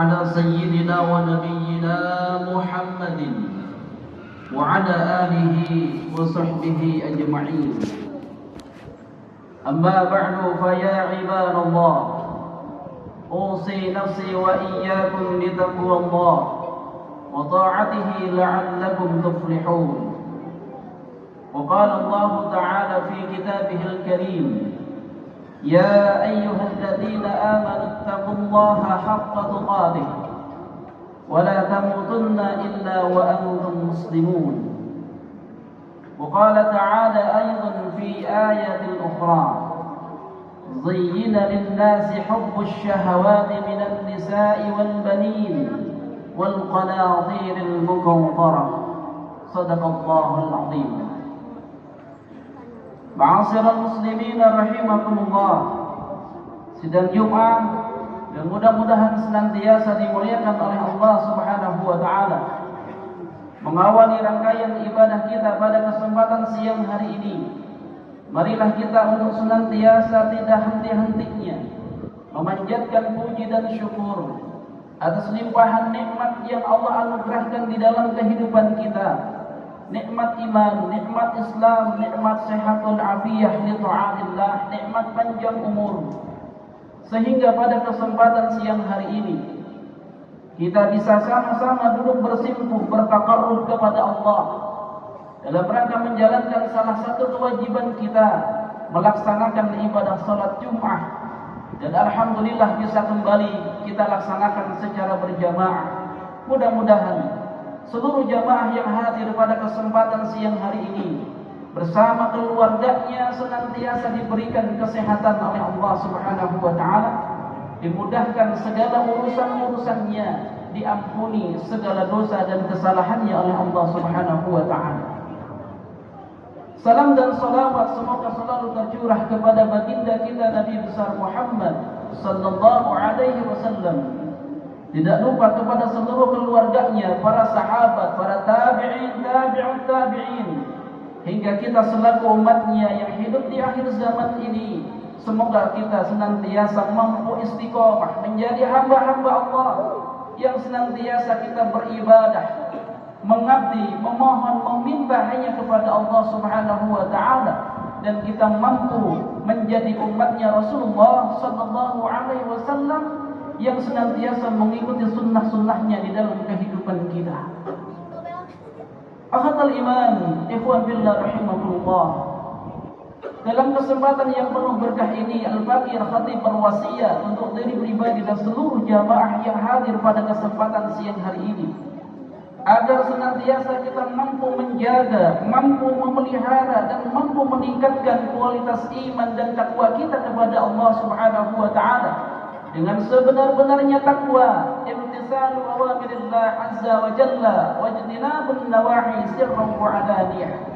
على سيدنا ونبينا محمد وعلى آله وصحبه أجمعين. أما بعد فيا عباد الله، أوصي نفسي وإياكم بتقوى الله وطاعته لعلكم تفلحون. وقال الله تعالى في كتابه الكريم: يا أيها الذين آمنوا اتقوا الله حق تقاته ولا تموتن إلا وأنتم مسلمون. وقال تعالى أيضا في آية أخرى: زين للناس حب الشهوات من النساء والبنين والقناطير المقنطرة. صدق الله العظيم. Ma'asyiral muslimin rahimakumullah. Sidang Jumat yang mudah-mudahan senantiasa dimuliakan oleh Allah Subhanahu wa taala. Mengawali rangkaian ibadah kita pada kesempatan siang hari ini, marilah kita untuk senantiasa tidak henti-hentinya memanjatkan puji dan syukur atas limpahan nikmat yang Allah anugerahkan di dalam kehidupan kita. Nikmat iman, nikmat Islam, nikmat sehatul afiyah li ta'atillah, nikmat panjang umur. Sehingga pada kesempatan siang hari ini kita bisa sama-sama duduk bersimpuh bertakarrub kepada Allah dalam rangka menjalankan salah satu kewajiban kita, melaksanakan ibadah salat Jumat. Dan alhamdulillah bisa kembali kita laksanakan secara berjamaah. Mudah-mudahan seluruh jamaah yang hadir pada kesempatan siang hari ini bersama keluarganya senantiasa diberikan kesehatan oleh Allah Subhanahu wa taala, dimudahkan segala urusan-urusannya, diampuni segala dosa dan kesalahannya oleh Allah Subhanahu wa taala. Salam dan salawat semoga selalu tercurah kepada baginda kita Nabi besar Muhammad sallallahu alaihi wasallam. Tidak lupa kepada seluruh keluarganya, para sahabat, para tabi'in, tabi'ut tabi'in, hingga kita selaku umatnya yang hidup di akhir zaman ini. Semoga kita senantiasa mampu istiqomah menjadi hamba-hamba Allah yang senantiasa kita beribadah, mengabdi, memohon, meminta hanya kepada Allah Subhanahu wa taala, dan kita mampu menjadi umatnya Rasulullah sallallahu alaihi wasallam yang senantiasa mengikuti sunnah-sunnahnya di dalam kehidupan kita. Akhatul iman, ikhwan billah rahimakumullah. Dalam kesempatan yang penuh berkah ini, Al-Faqih Khatib berwasiat untuk diri pribadi dan seluruh jamaah yang hadir pada kesempatan siang hari ini, agar senantiasa kita mampu menjaga, mampu memelihara dan mampu meningkatkan kualitas iman dan takwa kita kepada Allah Subhanahu wa taala dengan sebenar-benarnya takwa, imtisalu awamirillah azza wa jalla wa ijtinabun nawahi sirran wa alaniyah.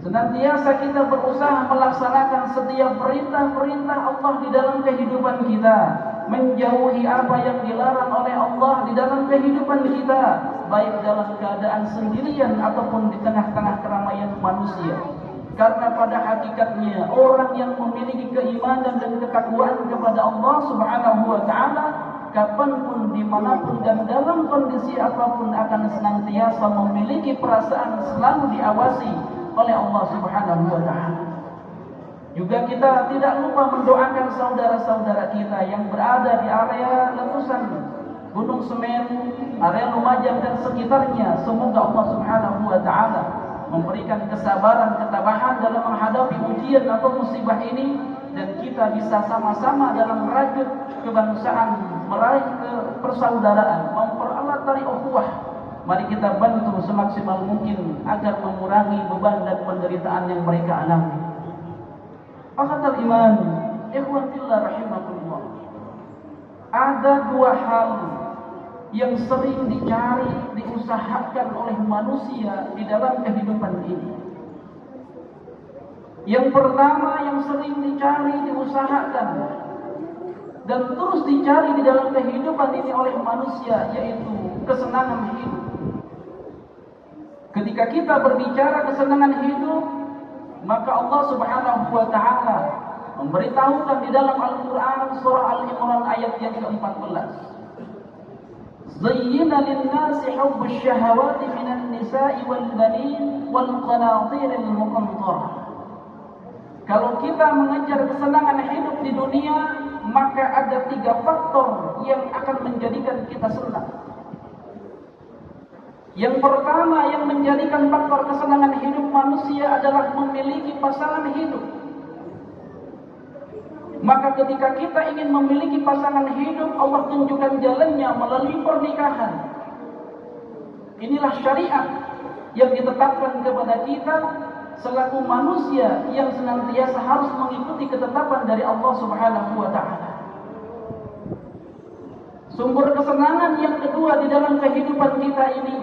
Senantiasa kita berusaha melaksanakan setiap perintah-perintah Allah di dalam kehidupan kita, menjauhi apa yang dilarang oleh Allah di dalam kehidupan kita, baik dalam keadaan sendirian ataupun di tengah-tengah keramaian manusia. Karena pada hakikatnya orang yang memiliki keimanan dan ketakwaan kepada Allah Subhanahu wa taala, kapanpun, dimanapun dan dalam kondisi apapun akan senantiasa memiliki perasaan selalu diawasi oleh Allah Subhanahu wa taala. Juga kita tidak lupa mendoakan saudara-saudara kita yang berada di area letusan Gunung Semeru, area Lumajang dan sekitarnya. Semoga Allah Subhanahu wa taala memberikan kesabaran, ketabahan dalam menghadapi ujian atau musibah ini, dan kita bisa sama-sama dalam merajut kebangsaan, meraih persaudaraan, mempererat tali ukhuwah. Mari kita bantu semaksimal mungkin agar mengurangi beban dan penderitaan yang mereka alami. Akhatul iman, ikhwan fillah rahimakumullah. Ada dua hal yang sering dicari, diusahakan oleh manusia di dalam kehidupan ini. Yang pertama yang sering dicari, diusahakan dan terus dicari di dalam kehidupan ini oleh manusia, yaitu kesenangan hidup. Ketika kita berbicara kesenangan hidup, maka Allah Subhanahu wa taala memberitahukan di dalam Al-Qur'an surah Al-Imran ayat yang ke-14. Zayyana lin-nasi hubbus syahawati minan nisa'i wal banin wal qanatiril muqantarah. Kalau kita mengejar kesenangan hidup di dunia, maka ada 3 faktor yang akan menjadikan kita senang. Yang pertama yang menjadikan faktor kesenangan hidup manusia adalah memiliki pasangan hidup. Maka ketika kita ingin memiliki pasangan hidup, Allah tunjukkan jalannya melalui pernikahan. Inilah syariat yang ditetapkan kepada kita selaku manusia yang senantiasa harus mengikuti ketetapan dari Allah Subhanahu wa taala. Sumber kesenangan yang kedua di dalam kehidupan kita ini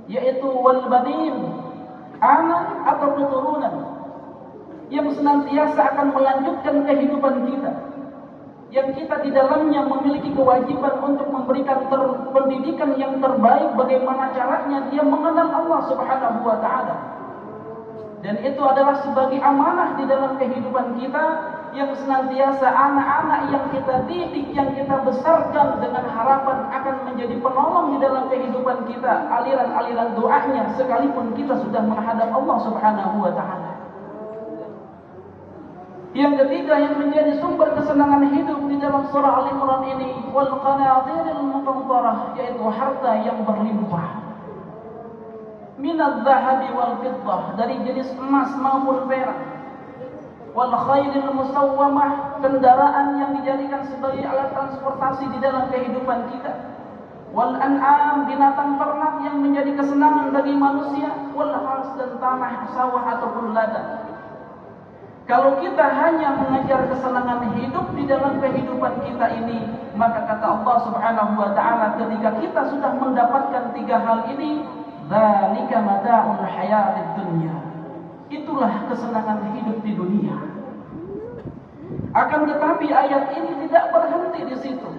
yaitu wal banin, anak atau keturunan yang senantiasa akan melanjutkan kehidupan kita, yang kita di dalamnya memiliki kewajiban untuk memberikan pendidikan yang terbaik bagaimana caranya dia mengenal Allah Subhanahu wa taala. Dan itu adalah sebagai amanah di dalam kehidupan kita, yang senantiasa anak-anak yang kita didik, yang kita besarkan dengan harapan akan menjadi penolong di dalam kehidupan kita, aliran-aliran doanya sekalipun kita sudah menghadap Allah Subhanahu wa taala. Yang ketiga yang menjadi sumber kesenangan hidup di dalam surah Al-Imran ini, wal qanatiril muqantarah, yaitu harta yang berlimpah. Minadz zahabi wal fiddah, dari jenis emas maupun perak. Wal khailil musawwamah, kendaraan yang dijadikan sebagai alat transportasi di dalam kehidupan kita. Wal an'am, binatang ternak yang menjadi kesenangan bagi manusia. Wal hars, dan tanah, sawah ataupun ladang. Kalau kita hanya mengejar kesenangan hidup di dalam kehidupan kita ini, maka kata Allah Subhanahu wa taala, ketika kita sudah mendapatkan 3 hal ini, dzalika mata'ul hayatid dunya, itulah kesenangan hidup di dunia. Akan tetapi ayat ini tidak berhenti di situ.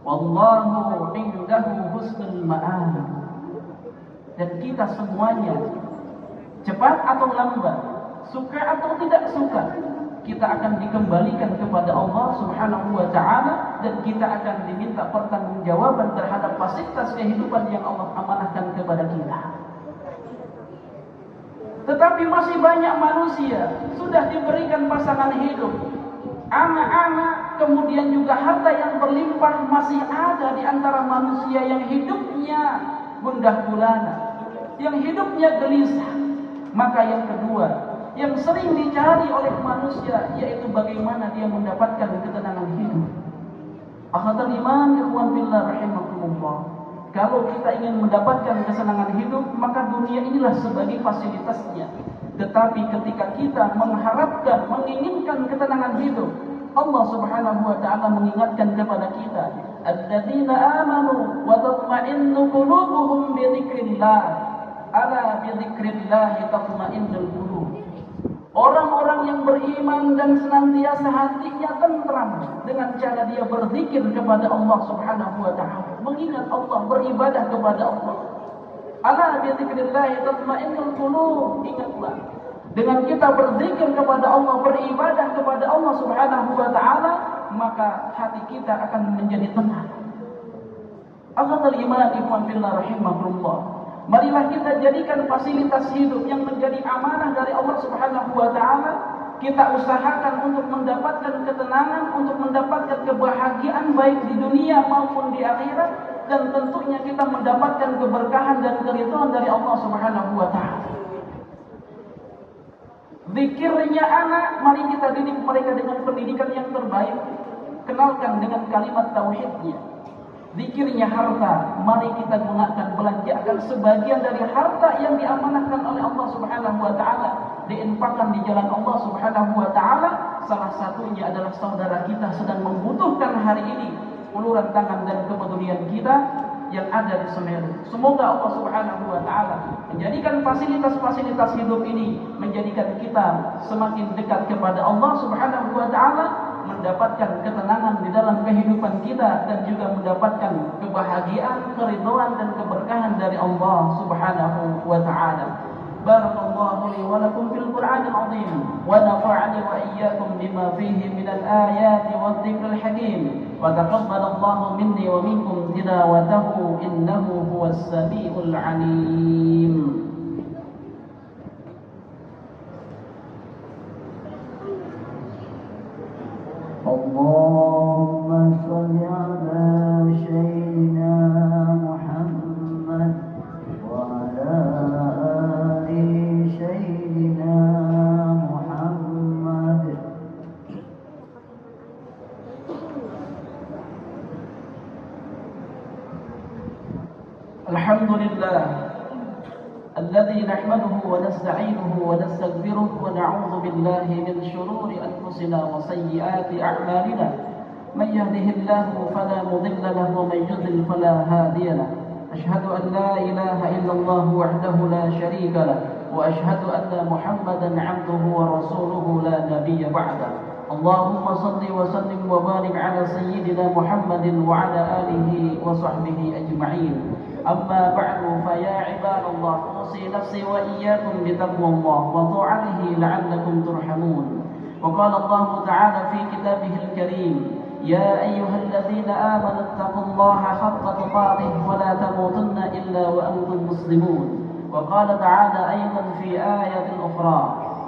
Wallahu indahu husnul ma'ab. Dan kita semuanya, cepat atau lambat, suka atau tidak suka, kita akan dikembalikan kepada Allah Subhanahu wa taala, dan kita akan diminta pertanggungjawaban terhadap fasilitas kehidupan yang Allah amanahkan kepada kita. Tetapi masih banyak manusia sudah diberikan pasangan hidup, anak-anak, kemudian juga harta yang berlimpah, masih ada di antara manusia yang hidupnya gundah gulana, yang hidupnya gelisah. Maka yang kedua yang sering dicari oleh manusia yaitu bagaimana dia mendapatkan ketenangan hidup. Akhatul iman, ikhwan fillah rahimakumullah. Kalau kita ingin mendapatkan kesenangan hidup, maka dunia inilah sebagai fasilitasnya. Tetapi ketika kita mengharapkan, menginginkan ketenangan hidup, Allah Subhanahu wa taala mengingatkan kepada kita, alladzina amanu wa tatma'innu qulubuhum bi dzikrillah, ala bi dzikrillah tatma'innul qulub. Orang-orang yang beriman dan senantiasa hatinya tentram dengan cara dia berzikir kepada Allah Subhanahu wa taala, mengingat Allah, beribadah kepada Allah. Ala bi dzikrillah tatma'innul qulub. Ingatlah, dengan kita berzikir kepada Allah, beribadah kepada Allah Subhanahu wa taala, maka hati kita akan menjadi tenang. Akhatul iman, ikhwan fillah rahimakumullah. Marilah kita jadikan fasilitas hidup yang menjadi amanah dari Allah Subhanahu wa taala. Kita usahakan untuk mendapatkan ketenangan, untuk mendapatkan kebahagiaan baik di dunia maupun di akhirat, dan tentunya kita mendapatkan keberkahan dan keridhaan dari Allah Subhanahu wa taala. Zikirnya anak, mari kita didik mereka dengan pendidikan yang terbaik. Kenalkan dengan kalimat tauhidnya. Zikirnya harta, mari kita gunakan, belanjakan sebagian dari harta yang diamanahkan oleh Allah Subhanahu wa taala, diinfakkan di jalan Allah Subhanahu wa taala. Salah satunya adalah saudara kita sedang membutuhkan hari ini uluran tangan dan kepedulian kita yang ada di Semeru. Semoga Allah Subhanahu wa taala menjadikan fasilitas-fasilitas hidup ini menjadikan kita semakin dekat kepada Allah Subhanahu wa taala, mendapatkan ketenangan di dalam kehidupan kita dan juga mendapatkan kebahagiaan, keridhaan dan keberkahan dari Allah Subhanahu wa taala. Barakallahu li wa lakum fil Qur'anil 'azim wa nafa'ani wa iyyakum bima fihi minal ayati wadh-dhikril hakim. Wa taqabbalallahu minni wa minkum tilawatahu innahu huwas samiul 'alim. اللهم صل على سيدنا محمد وعلى آل سيدنا محمد. الحمد لله الذي نحمده ونستعينه ونستغفره ونعوذ بالله من شرور أنفسنا وسيئات أعمالنا. من يهده الله فلا مضل له ومن يضلل فلا هادي له. أشهد أن لا إله إلا الله وحده لا شريك له وأشهد أن محمدا عبده ورسوله لا نبي بعده. اللهم صل وسلم وبارك على سيدنا محمد وعلى آله وصحبه أجمعين. أما بعد فيا عباد الله أوصي نفسي وإياكم بتقوى الله وطاعته لعلكم ترحمون. وقال الله تعالى في كتابه الكريم: يا أيها الذين آمنوا اتقوا الله حق تقاته ولا تموتن إلا وأنتم مسلمون. وقال تعالى أيضا في آية أخرى: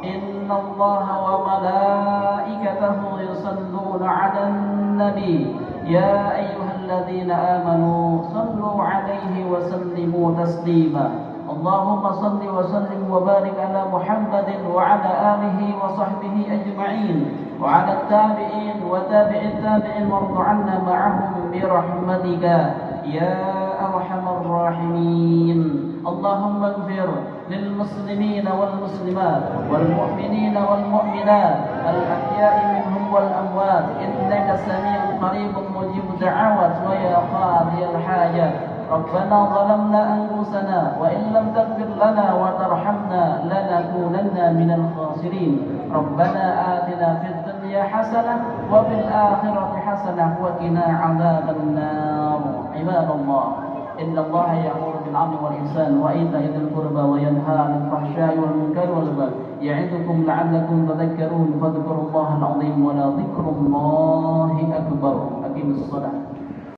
إن الله وملائكته يصلون على النبي يا أيها الذين آمنوا صلوا عليه وسلموا تسليما. اللهم صل وسلم وبارك على محمد وعلى آله وصحبه أجمعين وعلى التابعين وتابع التابعين وارض عنا معهم برحمتك يا أرحم الراحمين. اللهم اغفر للمسلمين والمسلمات والمؤمنين والمؤمنات الأحياء منهم والأموات إنك سميع قريب مجيب الدعوات ويا قاضي الحاجات. ربنا ظلمنا أنفسنا وإن لم تغفر لنا وترحمنا لنكونن من الخاسرين. ربنا آتنا في الدنيا حسنة وفي الآخرة حسنة وقنا عذاب النار. عباد الله إن الله يأمر بالعدل والإحسان وإيتاء ذي القربى وينهى عن الفحشاء والمنكر والبغي يعظكم لعلكم تذكرون. فاذكروا الله العظيم ولذكر الله أكبر. أقيموا الصلاة.